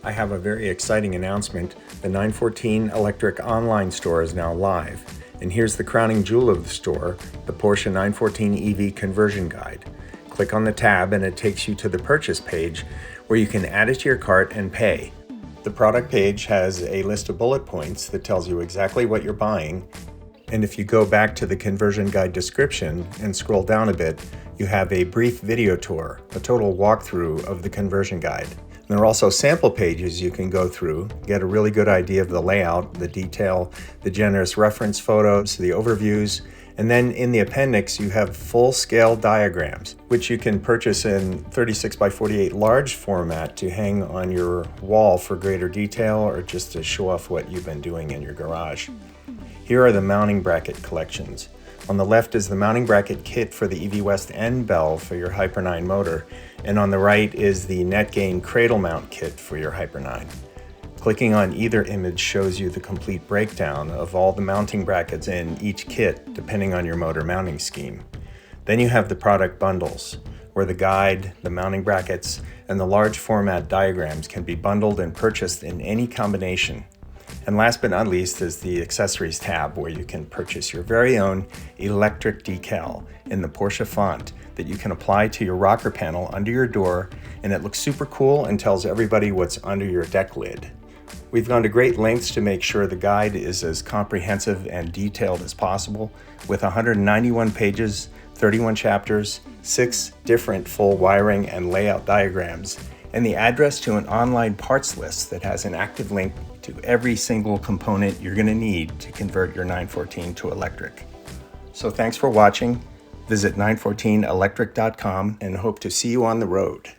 I have a very exciting announcement. The 914Electric online store is now live. And here's the crowning jewel of the store, the Porsche 914 EV conversion guide. Click on the tab and it takes you to the purchase page where you can add it to your cart and pay. The product page has a list of bullet points that tells you exactly what you're buying. And if you go back to the conversion guide description and scroll down a bit, you have a brief video tour, a total walkthrough of the conversion guide. There are also sample pages you can go through, get a really good idea of the layout, the detail, the generous reference photos, the overviews, and then in the appendix you have full-scale diagrams, which you can purchase in 36 by 48 large format to hang on your wall for greater detail or just to show off what you've been doing in your garage. Here are the mounting bracket collections. On the left is the mounting bracket kit for the EV West end bell for your Hyper 9 motor, and on the right is the net gain cradle mount kit for your Hyper 9. Clicking on either image shows you the complete breakdown of all the mounting brackets in each kit depending on your motor mounting scheme. Then you have the product bundles, where the guide, the mounting brackets, and the large format diagrams can be bundled and purchased in any combination. And last but not least is the accessories tab, where you can purchase your very own electric decal in the Porsche font that you can apply to your rocker panel under your door, and it looks super cool and tells everybody what's under your deck lid. We've gone to great lengths to make sure the guide is as comprehensive and detailed as possible, with 191 pages, 31 chapters, 6 different full wiring and layout diagrams, and the address to an online parts list that has an active link to every single component you're going to need to convert your 914 to electric. So thanks for watching. Visit 914electric.com and hope to see you on the road.